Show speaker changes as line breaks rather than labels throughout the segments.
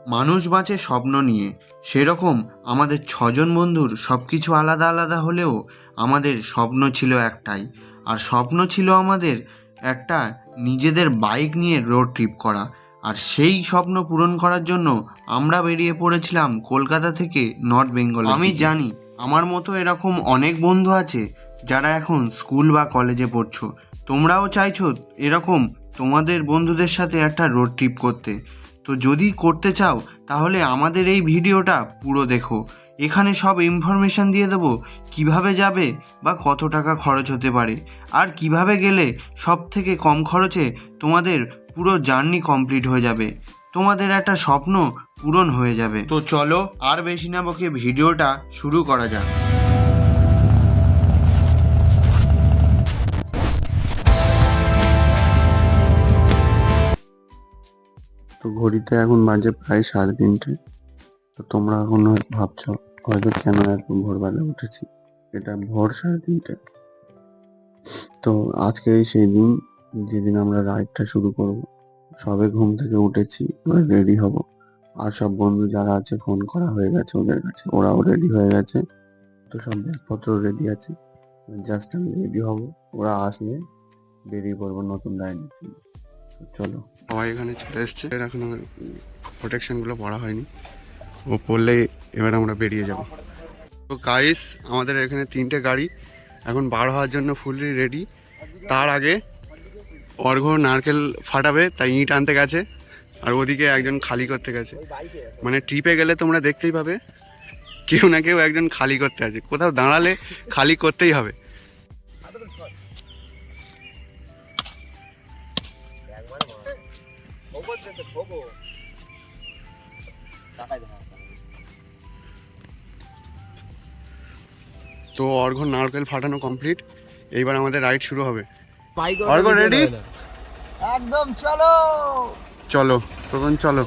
মানুষ বাঁচে স্বপ্ন নিয়ে, সেরকম আমাদের ছজন বন্ধুর সব কিছু আলাদা আলাদা হলেও আমাদের স্বপ্ন ছিল একটাই। আর স্বপ্ন ছিল আমাদের একটা নিজেদের বাইক নিয়ে রোড ট্রিপ করা। আর সেই স্বপ্ন পূরণ করার জন্য আমরা বেরিয়ে পড়েছিলাম কলকাতা থেকে নর্থ বেঙ্গল। আমি জানি আমার মতো এরকম অনেক বন্ধু আছে যারা এখন স্কুল বা কলেজে পড়ছো। তোমরাও চাইছো এরকম তোমাদের বন্ধুদের সাথে একটা রোড ট্রিপ করতে। তো যদি করতে চাও তাহলে আমাদের এই ভিডিওটা পুরো দেখো। এখানে সব ইনফরমেশান দিয়ে দেবো, কিভাবে যাবে বা কত টাকা খরচ হতে পারে, আর কিভাবে গেলে সব থেকে কম খরচে তোমাদের পুরো জার্নি কমপ্লিট হয়ে যাবে, তোমাদের একটা স্বপ্ন পূরণ হয়ে যাবে। তো চলো আর বেশি না বকে ভিডিওটা শুরু করা যাক।
তো ঘড়িতে এখন বাজে প্রায় 3:30। তো তোমরা এখন ভাবছো হয়তো কেন এত ভোরবেলা উঠেছি। এটা ভোর 3:30। তো আজকেই সেই দিন যেদিন আমরা রাইডটা শুরু করব। সবে ঘুম থেকে উঠেছি, এবার রেডি হব। আর সব বন্ধু যারা আছে ফোন করা হয়ে গেছে ওদের কাছে, ওরাও রেডি হয়ে গেছে। তো সব ব্যাগপত্র রেডি আছে, জাস্ট আমি রেডি হব। ওরা আসলে বেরিয়ে পড়বো নতুন রাইডের জন্য। চলো, সবাই এখানে চলে এসছে। এখন প্রোটেকশনগুলো পড়া হয়নি, ও পড়লেই এবার আমরা বেরিয়ে যাব। তো গাইস, আমাদের এখানে 3টে গাড়ি এখন বার হওয়ার জন্য ফুললি রেডি। তার আগে অর্ঘ্য নারকেল ফাটাবে, তাই ইট আনতে গেছে। আর ওদিকে একজন খালি করতে গেছে। মানে ট্রিপে গেলে তোমরা দেখতেই পাবে কেউ না কেউ একজন খালি করতে আছে, কোথাও দাঁড়ালে খালি করতেই হবে। তো অর্ঘ্য নারকেল ফাটানো কমপ্লিট, এইবার আমাদের রাইড শুরু হবে। অর্ঘ্য রেডি?
একদম চলো
চলো তখন চলো।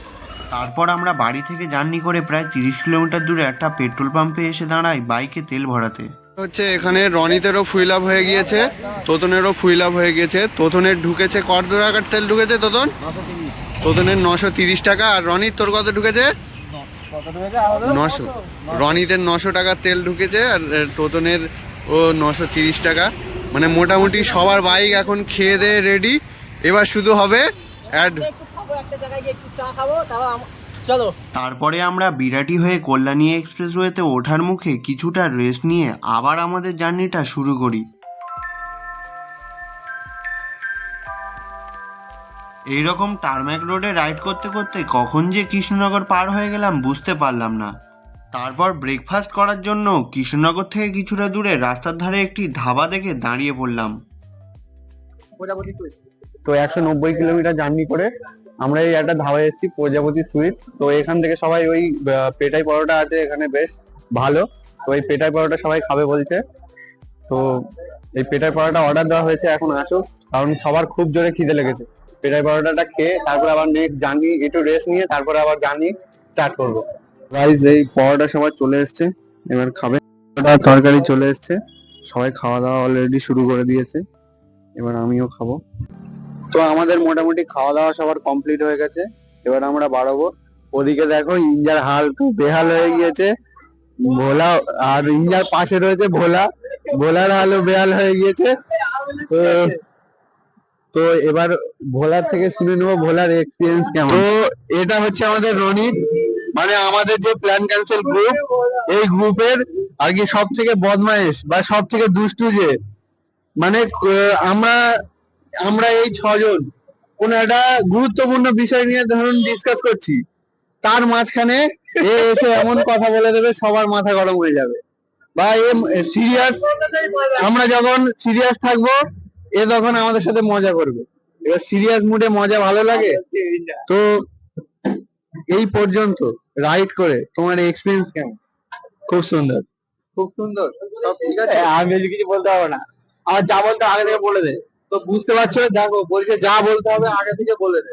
তারপর আমরা বাড়ি থেকে জার্নি করে প্রায় 30 কিলোমিটার দূরে একটা পেট্রোল পাম্পে এসে দাঁড়াই বাইকে তেল ভরাতে।
হচ্ছে এখানে রনিতেরও ফুল আপ হয়ে গিয়েছে, তোতনেরও ফুল আপ হয়ে গিয়েছে। তোতনের ঢুকেছে কত টাকার তেল ঢুকেছে তোতন? তোতনের 930 টাকা। আর রনির তোর কত ঢুকেছে? 900। রনিতের 900 টাকার তেল ঢুকেছে, আর তোতনের ও 930 টাকা। মানে মোটামুটি সবার বাইক এখন খেয়ে দিয়ে রেডি। এবার শুধু হবে অ্যাড।
তারপরে আমরা বিরাটি হয়ে কল্যাণী এক্সপ্রেসওয়েতে ওঠার মুখে কিছুটা রেস্ট নিয়ে আবার আমাদের জার্নিটা শুরু করি। এইরকম টারম্যাক রোডে রাইড করতে করতে কখন যে কৃষ্ণনগর পার হয়ে গেলাম বুঝতে পারলাম না। তারপর ব্রেকফাস্ট করার জন্য কৃষ্ণনগর থেকে কিছুটা দূরে রাস্তার ধারে একটি ধাবা দেখে দাঁড়িয়ে পড়লাম।
তো 190 কিলোমিটার জার্নি করে আমরা এই একটা ধাবায় এসেছি, প্রজাপতি সুইট। তো এখান থেকে সবাই ওই পেটাই পরোটা আছে এখানে, বেশ ভালো। তো এই পেটাই পরোটা সবাই খাবে বলছে। তো এই পেটাই পরোটা অর্ডার দেওয়া হয়েছে, এখন আসুক, কারণ সবার খুব জোরে খিদে লেগেছে। পেটাই পরোটাটা খেয়ে তারপর আবার নেক্সট জার্নি, একটু রেস্ট নিয়ে তারপরে আবার জার্নি স্টার্ট করবো। গাইস, এই পরোটা সবাই চলে এসছে, এবার খাবে। তরকারি চলে এসছে, সবাই খাওয়া দাওয়া অলরেডি শুরু করে দিয়েছে, এবার আমিও খাবো। তো আমাদের মোটামুটি খাওয়া দাওয়া সবার কমপ্লিট হয়ে গেছে, এবার আমরা বাড়াবো। ওদিকে দেখো ইঞ্জার হাল তো বেহাল হয়ে গিয়েছে। ভোলা, আর ইঞ্জার পাশে রয়েছে ভোলা, ভোলার হালও বেহাল হয়ে গিয়েছে। তো তো এবার ভোলার থেকে শুনে নেবো ভোলার এক্সপিরিয়েন্স কেমন। তো এটা হচ্ছে আমাদের রনিত, মানে আমাদের যে প্ল্যান ক্যান্সেল গ্রুপ, এই গ্রুপের আর কি সব থেকে বদমাইশ বা সব থেকে দুষ্টু যে, মানে আমরা আমরা এই 6জন কোন একটা গুরুত্বপূর্ণ বিষয় নিয়ে ধরুন ডিসকাস করছি, তার মাঝখানে এ এসে এমন কথা বলে দেবে সবার মাথা গরম হয়ে যাবে। বা এ সিরিয়াস, আমরা যখন সিরিয়াস থাকবো এ তখন আমাদের সাথে মজা করবে। এবার সিরিয়াস মুডে মজা ভালো লাগে। তো এই পর্যন্ত রাইড করে তোমার এক্সপিরিয়েন্স কেমন? খুব সুন্দর, খুব সুন্দর, সব ঠিক আছে। আমি বেশি কিছু বলতে হবে না, আর যা বলতে আগে থেকে বলে দে। তো বুঝতে পারছো, দেখো বলছে যা বলতে হবে আগে থেকে বলে দে।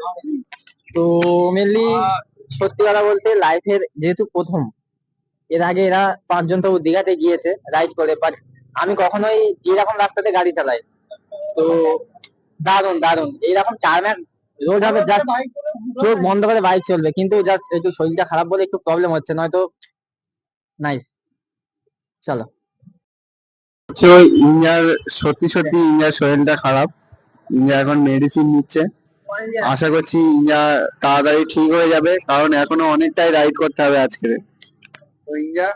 তো মেনলি সত্যি কথা বলতে লাইফের যেহেতু প্রথম, এর আগে এরা 5জন তো দীঘাতে গিয়েছে রাইড করে, বাট আমি কখনোই এরকম রাস্তাতে গাড়ি চালাই। তো দারুণ দারুণ, এইরকম টার্মের রোড হবে, জাস্ট চোখ বন্ধ করে বাইক চলবে, কিন্তু জাস্ট একটু শরীরটা খারাপ বলে একটু প্রবলেম হচ্ছে, নয়তো নাই। চলো।
তো ইঞ্জার সত্যি সত্যি ইঞ্জার শরীরটা খারাপ। ইঞ্জা এখন মেডিসিন নিচ্ছে। আশা করছি ইঞ্জা তাড়াতাড়ি ঠিক হয়ে যাবে, কারণ এখনো অনেকটাই রাইড করতে হবে আজকে। তো ইঞ্জা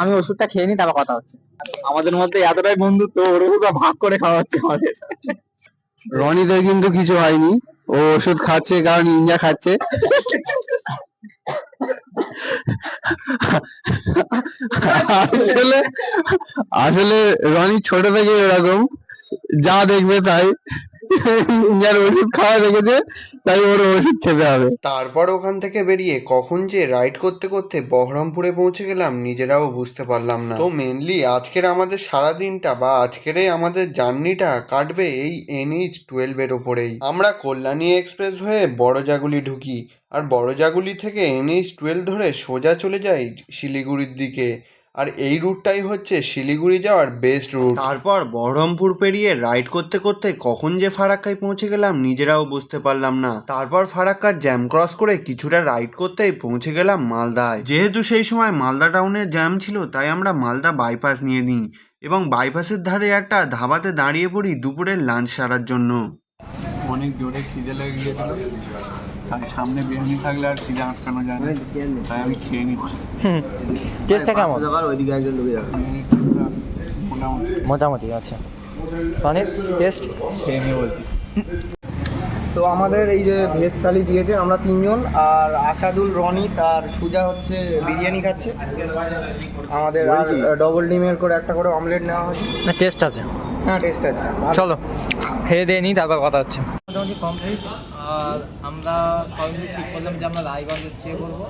আমি ওষুধটা খেয়ে নিই, তারপর কথা হচ্ছে।
আমাদের মধ্যে এতটাই বন্ধুত্ব, ওর ওষুধটা ভাগ করে খাওয়া হচ্ছে আমাদের। রনিদের কিন্তু কিছু হয়নি, ও ওষুধ খাচ্ছে কারণ ইঞ্জা খাচ্ছে। আসলে আসলে রনি ছোট থেকে এরকম, যা দেখবে তাই। ইঞ্জার ওষুধ খাওয়া দেখেছে, তাই ওর ওষুধ খেতে হবে।
তারপর ওখান থেকে বেরিয়ে কখন যে রাইড করতে করতে বহরমপুরে পৌঁছে গেলাম নিজেরাও বুঝতে পারলাম না। তো মেনলি আজকের আমাদের সারা দিনটা বা আজকের এই আমাদের জার্নিটা কাটবে এই NH-12 ওপরেই। আমরা কল্যাণী এক্সপ্রেস হয়ে বড়জাগুলি ঢুকি, আর বড়জাগুলি থেকে NH-12 ধরে সোজা চলে যাই শিলিগুড়ির দিকে। আর এই রুটটাই হচ্ছে শিলিগুড়ি যাওয়ার বেস্ট রুট। তারপর বহরমপুর পেরিয়ে রাইড করতে করতে কখন যে ফারাক্কায় পৌঁছে গেলাম নিজেরাও বুঝতে পারলাম না। তারপর ফারাক্কার জ্যাম ক্রস করে কিছুটা রাইড করতেই পৌঁছে গেলাম মালদায়। যেহেতু সেই সময় মালদা টাউনের জ্যাম ছিল, তাই আমরা মালদা বাইপাস নিয়ে নিই এবং বাইপাসের ধারে একটা ধাবাতে দাঁড়িয়ে পড়ি দুপুরের লাঞ্চ সারার জন্য।
অনেক জোরে খিদে লেগে গেছিল, তাই সামনে বিরিয়ানি থাকলে আর খিদে আটকানো যায় না, তাই আমি খেয়ে নিচ্ছি।
টেস্টটা কেমন?
বিরিয়ানিটা মোটামুটি
মোটামুটি আছে, অনেক টেস্ট।
খেয়ে নিয়ে বলছি।
তো আমাদের এই যে ভেজ থালি দিয়েছে, আমরা তিনজন, আর আসাদুল, রনি আর সুজা হচ্ছে বিরিয়ানি খাচ্ছে। আমাদের আর ডবল ডিমের করে একটা করে অমলেট নেওয়া হয়েছে।
টেস্ট আছে।
হ্যাঁ, টেস্ট আছে।
চলো খেয়ে দিয়ে নিই, তারপর কথা হচ্ছে।
মোটামুটি কমপ্লিট। আর আমরা সবাই মিলে ঠিক করলাম যে আমরা রায়গঞ্জ স্টে করবো।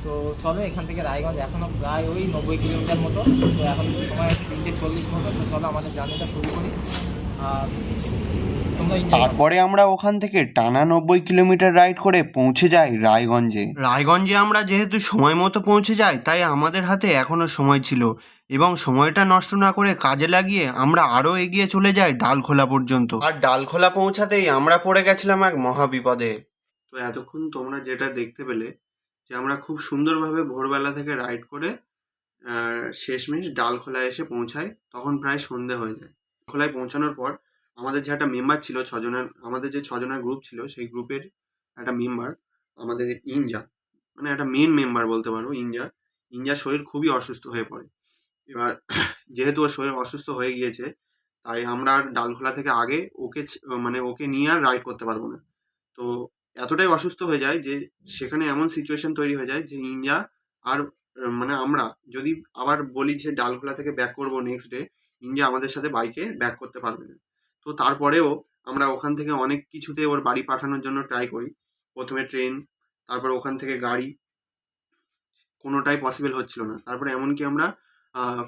তো চলো, এখান থেকে রায়গঞ্জ এখনও প্রায় ওই 90 কিলোমিটার মতো। তো এখন সময় আছে 3:40 মতো। তো চলো আমাদের জার্নিটা শুরু করি। আর তোমরা
তারপরে আমরা ওখান থেকে টানা 90 কিলোমিটার রাইড করে পৌঁছে যাই রায়গঞ্জে। রায়গঞ্জে আমরা যেহেতু সময় মতো পৌঁছে যাই, তাই আমাদের হাতে এখনও সময় ছিল এবং সময়টা নষ্ট না করে কাজে লাগিয়ে আমরা আরও এগিয়ে চলে যাই ডালখোলা পর্যন্ত। আর ডালখোলা পৌঁছাতেই আমরা পড়ে গেছিলাম এক মহাবিপদে। তো এতক্ষণ তোমরা যেটা দেখতে পেলে যে আমরা খুব সুন্দরভাবে ভোরবেলা থেকে রাইড করে শেষমেশ ডালখোলায় এসে পৌঁছাই, তখন প্রায় সন্ধে হয়ে যায়। ডালখোলায় পৌঁছানোর পর আমাদের যে একটা মেম্বার ছিল, আমাদের যে 6 জনের গ্রুপ ছিল, সেই গ্রুপের একটা মেম্বার আমাদের ইঞ্জা, মানে একটা মেন মেম্বার বলতে পারো। ইঞ্জার শরীর খুবই অসুস্থ হয়ে পড়ে। এবার যেহেতু ওর শরীর অসুস্থ হয়ে গিয়েছে, তাই আমরা আর ডালখোলা থেকে আগে মানে ওকে নিয়ে আর রাইড করতে পারবো না। তো এতটাই অসুস্থ হয়ে যায় যে সেখানে এমন সিচুয়েশন তৈরি হয়ে যায় যে ইঞ্জা আর মানে আমরা যদি আবার বলি যে ডালখোলা থেকে ব্যাক করবো নেক্সট ডে, ইঞ্জা আমাদের সাথে বাইকে ব্যাক করতে পারবে না। তো তারপরেও আমরা ওখান থেকে অনেক কিছুতে ওর বাড়ি পাঠানোর জন্য ট্রাই করি। প্রথমে ট্রেন, তারপর ওখান থেকে গাড়ি, কোনোটাই পসিবল হচ্ছিল না। তারপরে এমনকি আমরা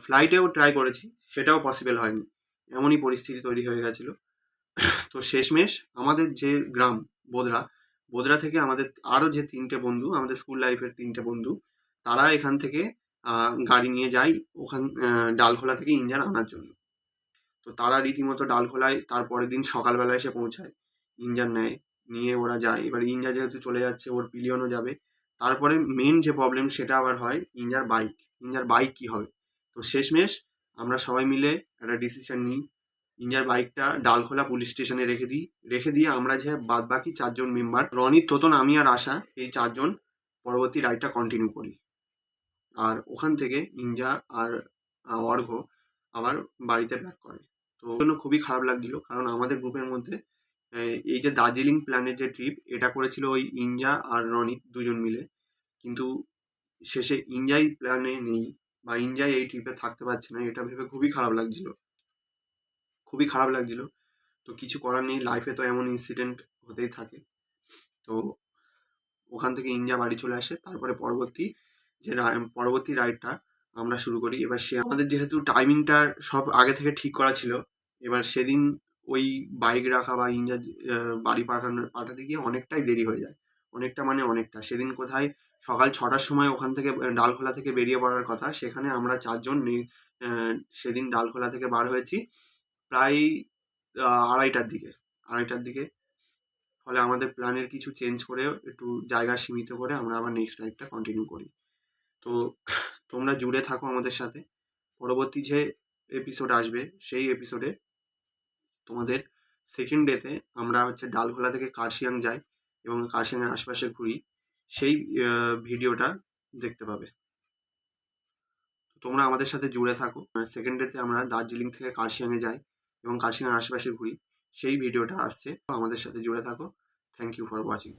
ফ্লাইটেও ট্রাই করেছি, সেটাও পসিবল হয়নি। এমনই পরিস্থিতি তৈরি হয়ে গেছিলো। তো শেষমেশ আমাদের যে গ্রাম বোদরা থেকে আমাদের আরও যে 3টে বন্ধু, আমাদের স্কুল লাইফের 3টে বন্ধু, তারা এখান থেকে গাড়ি নিয়ে যায় ডালখোলা থেকে ইঞ্জার আনার জন্য। তো তারা রীতিমতো ডালখোলায় তার পরের দিন সকালবেলা এসে পৌঁছায়, ইঞ্জার নিয়ে ওরা যায়। এবার ইঞ্জা যেহেতু চলে যাচ্ছে, ওর পিলিয়নও যাবে। তারপরে মেন যে প্রবলেম সেটা আবার হয় ইঞ্জার বাইক কী হবে। তো শেষমেশ আমরা সবাই মিলে একটা ডিসিশন নিই, ইঞ্জার বাইকটা ডালখোলা পুলিশ স্টেশনে রেখে দিয়ে আমরা যে বাদবাকি 4জন মেম্বার, রনি, তোতন, আমি আর আশা, এই 4জন পরবর্তী রাইডটা কন্টিনিউ করি। আর ওখান থেকে ইঞ্জা আর অর্ঘ্য আবার বাড়িতে ব্যাক করে। তো জন্য খুবই খারাপ লাগছিল, কারণ আমাদের গ্রুপের মধ্যে এই যে দার্জিলিং প্ল্যানের যে ট্রিপ, এটা করেছিল ওই ইঞ্জা আর রনি 2জন মিলে। কিন্তু শেষে ইঞ্জাই প্ল্যানে নেই বা ইঞ্জাই এই ট্রিপে থাকতে পারছে না, এটা ভেবে খুবই খারাপ লাগছিল। তো কিছু করার নেই, লাইফে তো এমন ইনসিডেন্ট হতেই থাকে। তো ওখান থেকে ইঞ্জা বাড়ি চলে আসে। তারপরে পরবর্তী রাইডটা আমরা শুরু করি। এবার আমাদের যেহেতু টাইমিংটা সব আগে থেকে ঠিক করা ছিল, এবার সেদিন ওই বাইক রাখা বা ইঞ্জা বাড়ি পাঠাতে গিয়ে অনেকটাই দেরি হয়ে যায়। অনেকটা। সেদিন কোথায় সকাল 6টার সময় ওখান থেকে ডালখোলা থেকে বেরিয়ে পড়ার কথা, সেখানে আমরা 4জন সেদিন ডালখোলা থেকে বার হয়েছি প্রায় 2:30টার দিকে। ফলে আমাদের প্ল্যানের কিছু চেঞ্জ করে একটু জায়গা সীমিত করে আমরা আবার নেক্সট রাইডটা কন্টিনিউ করি। তো তোমরা জুড়ে থাকো আমাদের সাথে। পরবর্তী যে এপিসোড আসবে সেই এপিসোডে তোমাদের সেকেন্ড ডেতে আমরা হচ্ছে ডালখোলা থেকে কার্শিয়াং যাই এবং কার্শিয়াংয়ের আশপাশে ঘুরি, সেই ভিডিওটা দেখতে পাবে। তোমরা আমাদের সাথে জুড়ে থাকো। সেকেন্ড ডেতে আমরা দার্জিলিং থেকে কার্শিয়াংয়ে যাই এবং কার্শিয়াংয়ের আশেপাশে ঘুরি, সেই ভিডিওটা আসছে। আমাদের সাথে জুড়ে থাকো। Thank you for watching.